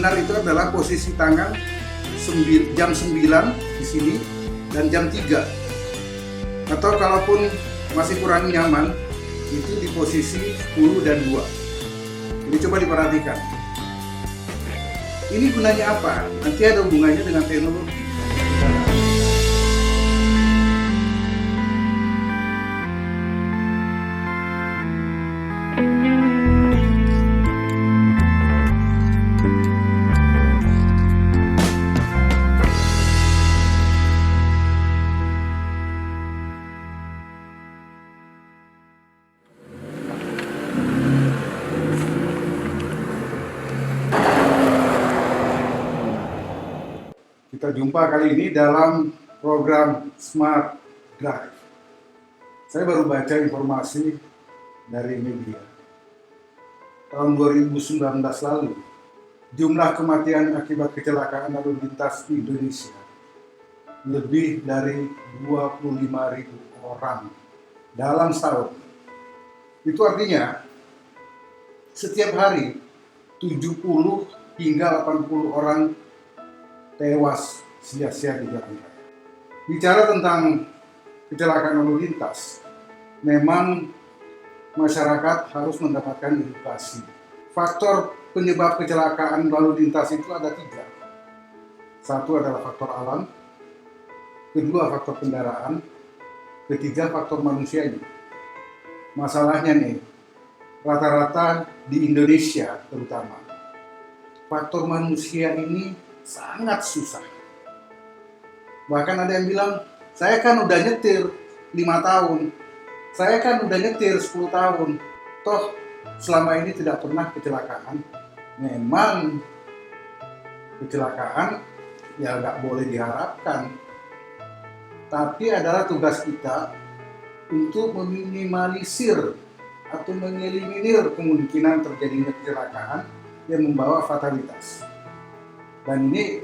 benar itu adalah posisi tangan jam 9 di sini dan jam 3. Atau kalaupun masih kurang nyaman, itu di posisi 10 dan 2. Jadi coba diperhatikan. Ini gunanya apa? Nanti ada hubungannya dengan teknologi. Kita jumpa kali ini dalam program Smart Drive. Saya baru baca informasi dari media. Tahun 2019 lalu, jumlah kematian akibat kecelakaan lalu lintas di Indonesia lebih dari 25.000 orang dalam setahun. Itu artinya setiap hari 70 hingga 80 orang tewas sia-sia di jalan raya. Bicara tentang kecelakaan lalu lintas, memang masyarakat harus mendapatkan edukasi. Faktor penyebab kecelakaan lalu lintas itu ada 3. Satu adalah faktor alam, kedua faktor kendaraan, ketiga faktor manusianya. Masalahnya nih, rata-rata di Indonesia terutama, faktor manusia ini sangat susah. Bahkan ada yang bilang, saya kan udah nyetir 5 tahun, saya kan udah nyetir 10 tahun, toh selama ini tidak pernah kecelakaan. Memang kecelakaan ya nggak boleh diharapkan, tapi adalah tugas kita untuk meminimalisir atau mengeliminir kemungkinan terjadinya kecelakaan yang membawa fatalitas. Dan ini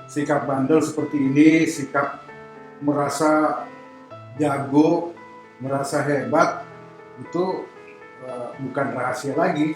sikap bandel seperti ini, sikap merasa jago, merasa hebat, itu bukan rahasia lagi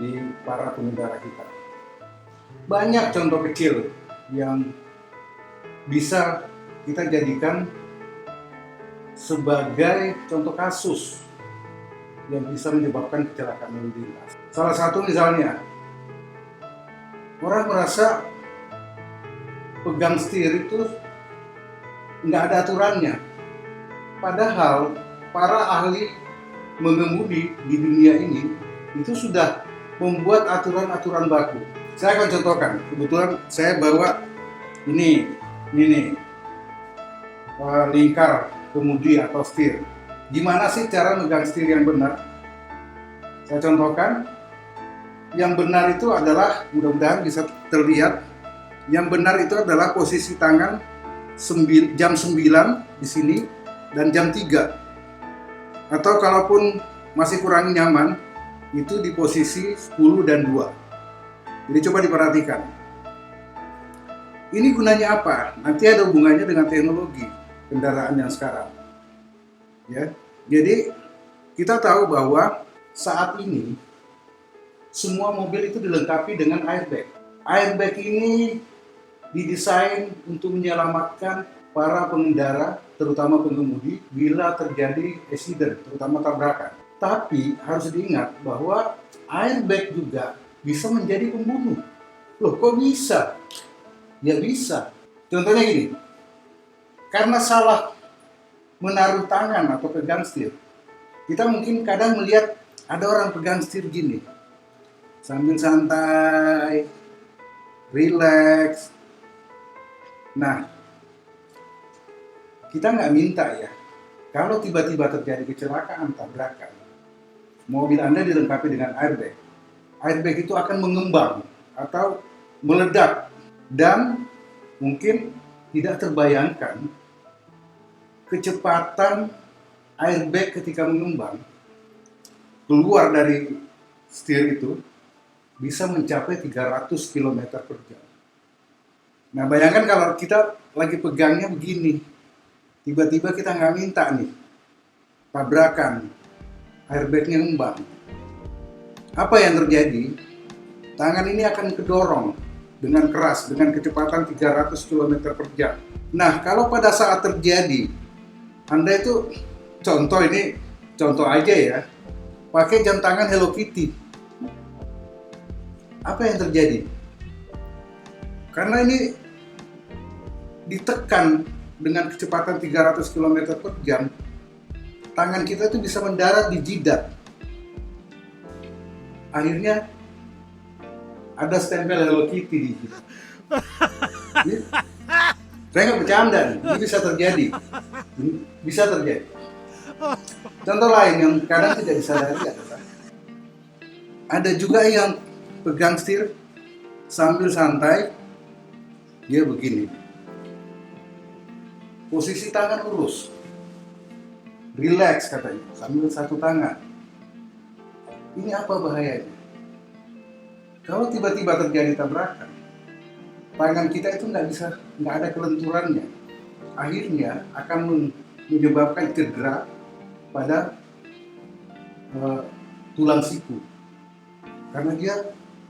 di para pengendara kita. Banyak contoh kecil yang bisa kita jadikan sebagai contoh kasus yang bisa menyebabkan kecelakaan lalu lintas. Salah satu misalnya, orang merasa pegang setir itu nggak ada aturannya. Padahal para ahli mengemudi di dunia ini itu sudah membuat aturan-aturan baku. Saya akan contohkan. Kebetulan saya bawa ini lingkar kemudi atau setir. Gimana sih cara megang setir yang benar? Saya contohkan. Yang benar itu adalah, mudah-mudahan bisa terlihat, yang benar itu adalah posisi tangan jam 9 di sini dan jam 3. Atau kalaupun masih kurang nyaman, itu di posisi 10 dan 2. Jadi coba diperhatikan. Ini gunanya apa? Nanti ada hubungannya dengan teknologi kendaraan yang sekarang. Ya. Jadi kita tahu bahwa saat ini semua mobil itu dilengkapi dengan airbag. Airbag ini didesain untuk menyelamatkan para pengendara, terutama pengemudi, bila terjadi accident, terutama tabrakan. Tapi harus diingat bahwa airbag juga bisa menjadi pembunuh. Loh, kok bisa? Ya bisa. Contohnya gini, karena salah menaruh tangan atau pegang setir, kita mungkin kadang melihat ada orang pegang setir gini, sambil santai, relax. Nah, kita nggak minta ya, kalau tiba-tiba terjadi kecelakaan, tabrakan, mobil Anda dilengkapi dengan airbag. Airbag itu akan mengembang atau meledak dan mungkin tidak terbayangkan kecepatan airbag ketika mengembang keluar dari setir itu bisa mencapai 300 km per jam. Nah, bayangkan kalau kita lagi pegangnya begini, tiba-tiba kita nggak minta nih, tabrakan, airbagnya ngembang. Apa yang terjadi? Tangan ini akan kedorong dengan keras, dengan kecepatan 300 km per jam. Nah, kalau pada saat terjadi, Anda itu, contoh aja ya, pakai jam tangan Hello Kitty. Apa yang terjadi? Karena ini ditekan dengan kecepatan 300 km per jam, tangan kita itu bisa mendarat di jidat. Akhirnya ada stempel Hello Kitty di jidat. Saya nggak bercanda nih, ini bisa terjadi. Contoh lain yang kadang tidak disadari adalah ada juga yang pegang setir sambil santai, dia begini, posisi tangan lurus, relax katanya, sambil satu tangan. Ini apa bahayanya? Kalau tiba-tiba terjadi tabrakan, tangan kita itu nggak ada kelenturannya. Akhirnya akan menyebabkan cedera pada tulang siku, karena dia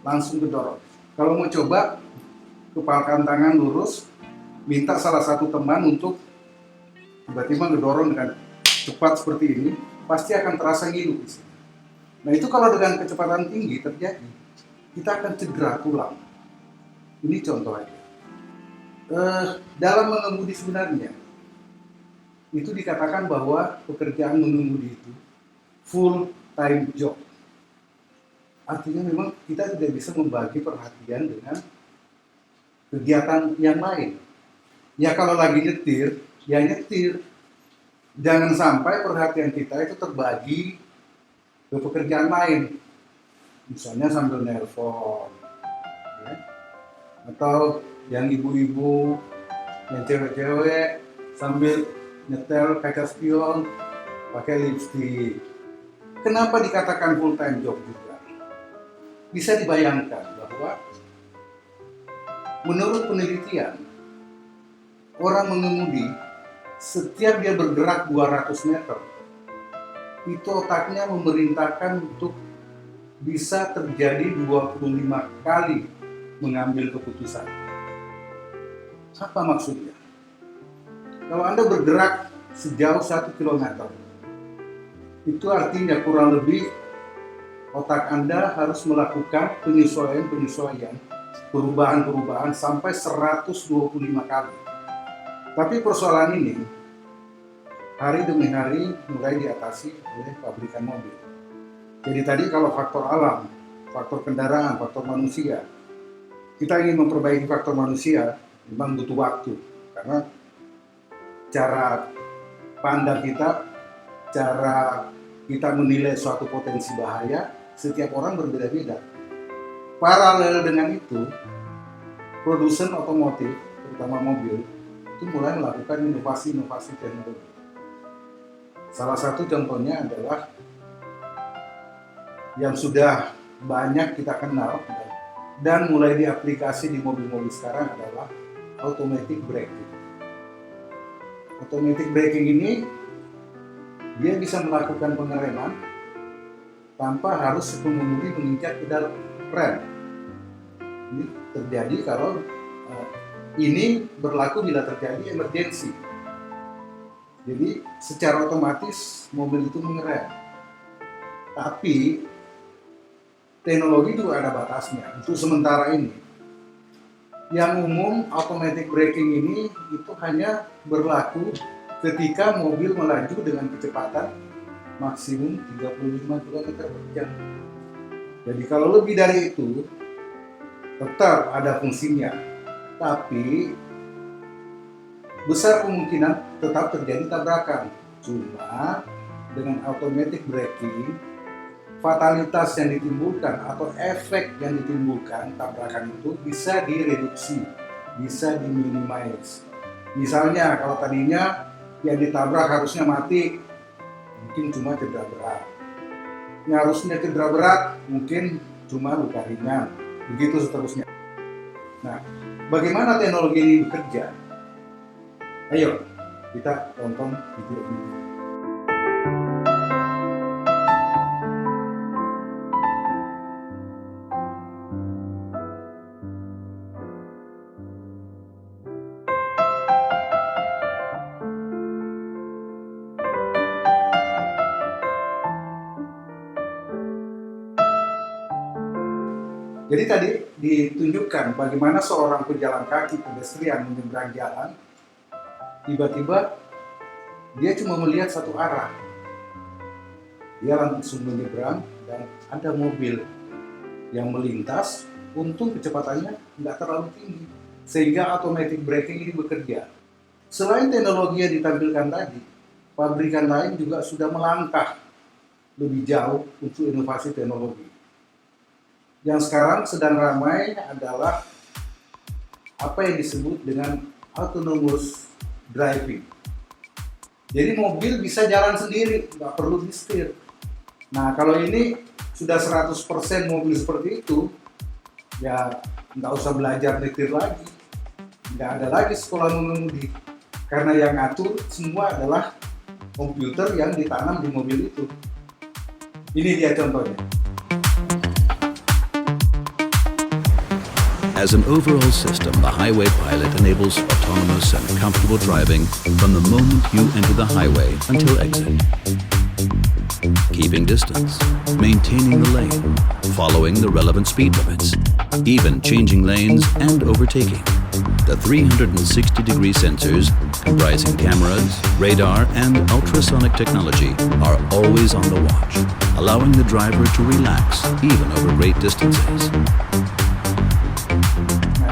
langsung kedorong. Kalau mau coba, kepalkan tangan lurus, minta salah satu teman untuk tiba-tiba ngedorong dengan cepat seperti ini, pasti akan terasa ngilu. Nah, itu kalau dengan kecepatan tinggi terjadi, kita akan cedera tulang. Ini contoh aja. Dalam mengemudi sebenarnya, itu dikatakan bahwa pekerjaan mengemudi itu full time job. Artinya memang kita tidak bisa membagi perhatian dengan kegiatan yang lain. Ya kalau lagi nyetir, ya nyetir. Jangan sampai perhatian kita itu terbagi ke pekerjaan lain. Misalnya sambil nelpon, ya. Atau yang ibu-ibu, yang cewek-cewek sambil nyetel kaca spion pakai lipstick. Kenapa dikatakan full time job juga? Bisa dibayangkan bahwa menurut penelitian, orang mengemudi setiap dia bergerak 200 meter, itu otaknya memerintahkan untuk bisa terjadi 25 kali mengambil keputusan. Apa maksudnya? Kalau Anda bergerak sejauh 1 km, itu artinya kurang lebih otak Anda harus melakukan penyesuaian, perubahan sampai 125 kali. Tapi persoalan ini hari demi hari mulai diatasi oleh pabrikan mobil. Jadi tadi kalau faktor alam, faktor kendaraan, faktor manusia, kita ingin memperbaiki faktor manusia, memang butuh waktu. Karena cara pandang kita, cara kita menilai suatu potensi bahaya, setiap orang berbeda-beda. Paralel dengan itu, produsen otomotif, terutama mobil, itu mulai melakukan inovasi-inovasi teknologi. Salah satu contohnya adalah yang sudah banyak kita kenal dan mulai diaplikasi di mobil-mobil sekarang adalah automatic braking. Automatic braking ini dia bisa melakukan pengereman tanpa harus pengemudi menginjak pedal rem. Ini terjadi kalau ini berlaku bila terjadi emergensi. Jadi secara otomatis mobil itu mengerem. Tapi teknologi juga ada batasnya. Untuk sementara ini, yang umum automatic braking ini itu hanya berlaku ketika mobil melaju dengan kecepatan maksimum 35 km per jam. Jadi kalau lebih dari itu, tetap ada fungsinya. Tapi besar kemungkinan tetap terjadi tabrakan. Cuma dengan automatic braking, fatalitas yang ditimbulkan atau efek yang ditimbulkan tabrakan itu bisa direduksi, bisa diminimais. Misalnya kalau tadinya yang ditabrak harusnya mati, mungkin cuma cedera berat. Yang harusnya cedera berat, mungkin cuma luka ringan. Begitu seterusnya. Nah, bagaimana teknologi ini bekerja? Ayo, kita tonton video ini. Jadi tadi ditunjukkan bagaimana seorang pejalan kaki pedestrian menyeberang jalan, tiba-tiba dia cuma melihat satu arah. Dia langsung menyeberang dan ada mobil yang melintas, untung kecepatannya nggak terlalu tinggi, sehingga automatic braking ini bekerja. Selain teknologi yang ditampilkan tadi, pabrikan lain juga sudah melangkah lebih jauh untuk inovasi teknologi. Yang sekarang sedang ramai adalah apa yang disebut dengan autonomous driving. Jadi mobil bisa jalan sendiri, nggak perlu disetir. Nah, kalau ini sudah 100% mobil seperti itu, ya nggak usah belajar nyetir lagi. Nggak ada lagi sekolah mengemudi. Karena yang ngatur semua adalah komputer yang ditanam di mobil itu. Ini dia contohnya. As an overall system, the Highway Pilot enables autonomous and comfortable driving from the moment you enter the highway until exit. Keeping distance, maintaining the lane, following the relevant speed limits, even changing lanes and overtaking. The 360-degree sensors, comprising cameras, radar, and ultrasonic technology, are always on the watch, allowing the driver to relax even over great distances.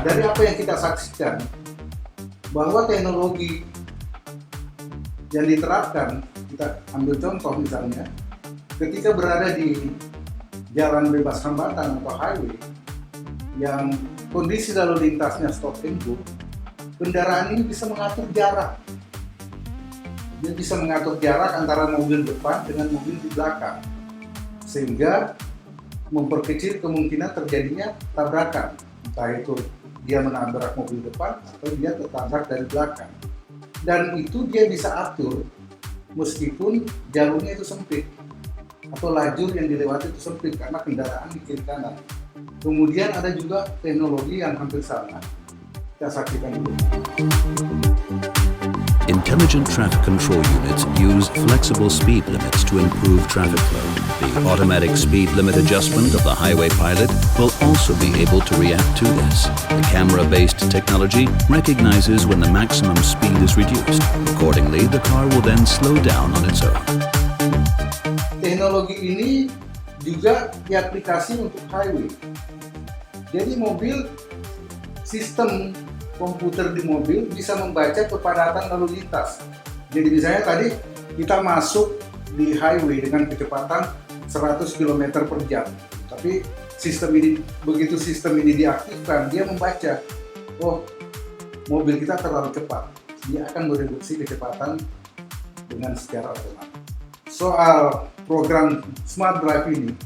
Dari apa yang kita saksikan, bahwa teknologi yang diterapkan, kita ambil contoh misalnya, ketika berada di jalan bebas hambatan atau highway, yang kondisi lalu lintasnya stop and go, kendaraan ini bisa mengatur jarak. Dia bisa mengatur jarak antara mobil depan dengan mobil di belakang, sehingga memperkecil kemungkinan terjadinya tabrakan, entah itu dia menabrak mobil depan atau dia tertabrak dari belakang. Dan itu dia bisa atur meskipun jalurnya itu sempit atau lajur yang dilewati itu sempit karena kendaraan di kiri kanan. Kemudian ada juga teknologi yang hampir sama. Kita saksikan dulu. Intelligent traffic control units use flexible speed limits to improve traffic flow. The automatic speed limit adjustment of the Highway Pilot will also be able to react to this. The camera-based technology recognizes when the maximum speed is reduced. Accordingly, the car will then slow down on its own. Teknologi ini juga diaplikasi untuk highway. Jadi mobil, sistem komputer di mobil bisa membaca kepadatan lalu lintas. Jadi misalnya tadi kita masuk di highway dengan kecepatan 100 km per jam. Tapi begitu sistem ini diaktifkan, dia membaca, oh mobil kita terlalu cepat. Dia akan mereduksi kecepatan dengan secara otomatis. Soal program Smart Drive ini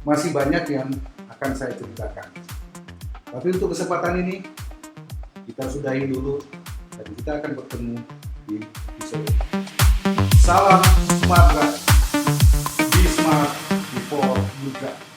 masih banyak yang akan saya ceritakan. Tapi untuk kesempatan ini kita sudahi dulu dan kita akan bertemu di episode. Salam Smart Drive. Be smart before you drive.